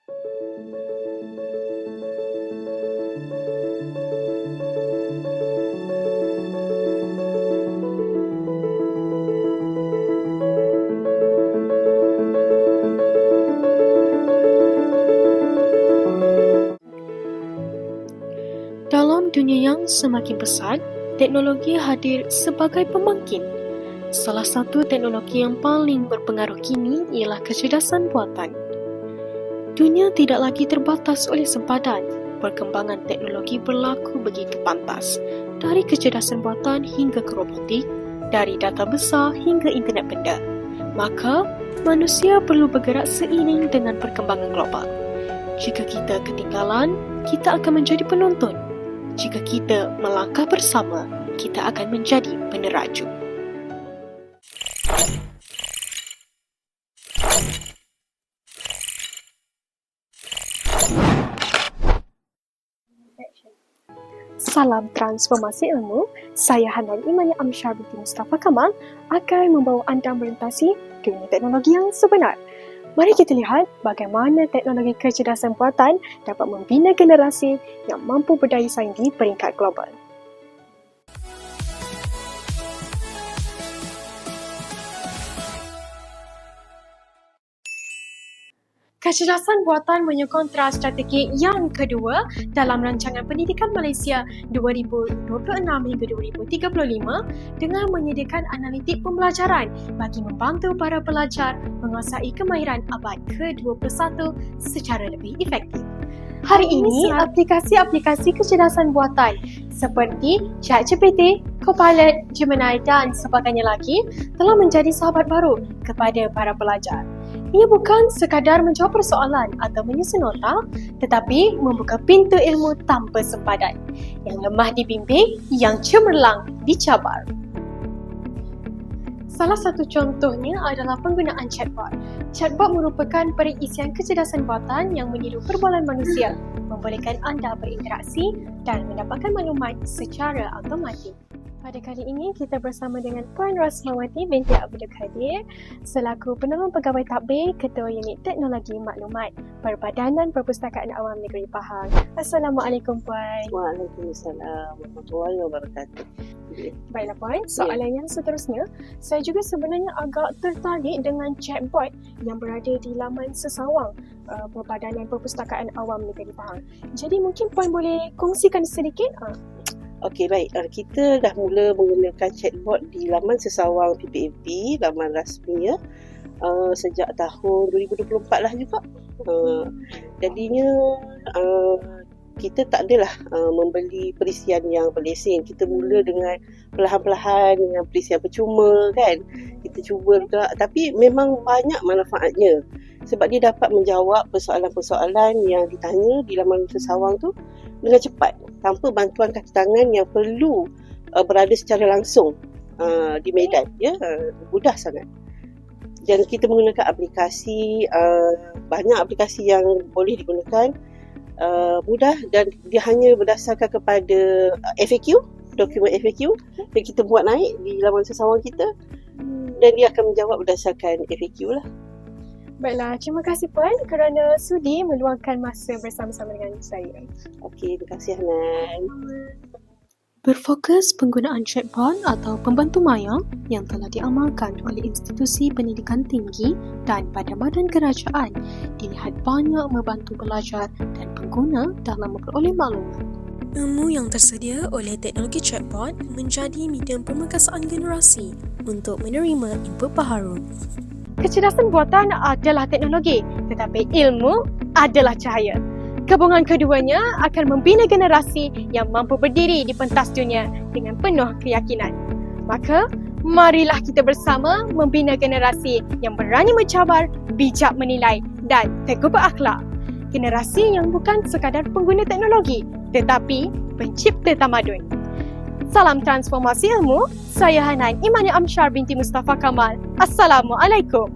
Dalam dunia yang semakin besar, teknologi hadir sebagai pembangkit. Salah satu teknologi yang paling berpengaruh kini ialah kecerdasan buatan. Dunia tidak lagi terbatas oleh sempadan. Perkembangan teknologi berlaku begitu pantas. Dari kecerdasan buatan hingga ke robotik, dari data besar hingga internet benda. Maka, manusia perlu bergerak seiring dengan perkembangan global. Jika kita ketinggalan, kita akan menjadi penonton. Jika kita melangkah bersama, kita akan menjadi peneraju. Salam transformasi ilmu, saya Hanan Imania Amsyar binti Mustafa Kamal akan membawa anda melintasi dunia teknologi yang sebenar. Mari kita lihat bagaimana teknologi kecerdasan buatan dapat membina generasi yang mampu berdaya saing di peringkat global. Kecerdasan buatan menyokong teras strategi yang kedua dalam Rancangan Pendidikan Malaysia 2026 hingga 2035 dengan menyediakan analitik pembelajaran bagi membantu para pelajar menguasai kemahiran abad ke-21 secara lebih efektif. Hari ini, aplikasi-aplikasi kecerdasan buatan seperti ChatGPT, Copilot, Gemini dan sebagainya lagi telah menjadi sahabat baru kepada para pelajar. Ia bukan sekadar menjawab persoalan atau menyusun nota, tetapi membuka pintu ilmu tanpa sempadan. Yang lemah dibimbing, yang cemerlang dicabar. Salah satu contohnya adalah penggunaan chatbot. Chatbot merupakan perisian kecerdasan buatan yang meniru perbualan manusia, membolehkan anda berinteraksi dan mendapatkan maklumat secara automatik. Pada kali ini, kita bersama dengan Puan Rosmawati binti Abdul Kadir selaku Penolong Pegawai Tadbir Ketua Unit Teknologi Maklumat Perbadanan Perpustakaan Awam Negeri Pahang. Assalamualaikum Puan. Waalaikumsalam warahmatullahi wabarakatuh. Baiklah Puan, soalan yang seterusnya, saya juga sebenarnya agak tertarik dengan chatbot yang berada di laman sesawang Perbadanan Perpustakaan Awam Negeri Pahang. Jadi mungkin Puan boleh kongsikan sedikit? Okey, baik. Kita dah mula menggunakan chatbot di laman sesawang PPMP, laman rasminya, sejak tahun 2024 lah juga. Jadinya kita tak adalah membeli perisian yang berlesen. Kita mula dengan perlahan-perlahan dengan perisian percuma kan. Kita cuba juga, tapi memang banyak manfaatnya. Sebab dia dapat menjawab persoalan-persoalan yang ditanya di laman sesawang tu dengan cepat, tanpa bantuan kaki tangan yang perlu berada secara langsung di medan. Ya, mudah sangat. Dan kita menggunakan aplikasi, banyak aplikasi yang boleh digunakan, mudah, dan dia hanya berdasarkan kepada FAQ, dokumen FAQ yang kita buat naik di laman sesawang kita, dan dia akan menjawab berdasarkan FAQ lah. Baiklah, terima kasih Puan kerana sudi meluangkan masa bersama-sama dengan saya. Okey, terima kasih Hanan. Berfokus penggunaan chatbot atau pembantu maya yang telah diamalkan oleh institusi pendidikan tinggi dan badan-badan kerajaan dilihat banyak membantu pelajar dan pengguna dalam memperoleh maklumat. Ilmu yang tersedia oleh teknologi chatbot menjadi medium pemerkasaan generasi untuk menerima input baharu. Kecerdasan buatan adalah teknologi, tetapi ilmu adalah cahaya. Gabungan keduanya akan membina generasi yang mampu berdiri di pentas dunia dengan penuh keyakinan. Maka, marilah kita bersama membina generasi yang berani mencabar, bijak menilai dan teguh berakhlak. Generasi yang bukan sekadar pengguna teknologi, tetapi pencipta tamadun. Salam transformasi ilmu, saya Hanan Imania Amsyar binti Mustafa Kamal. Assalamualaikum.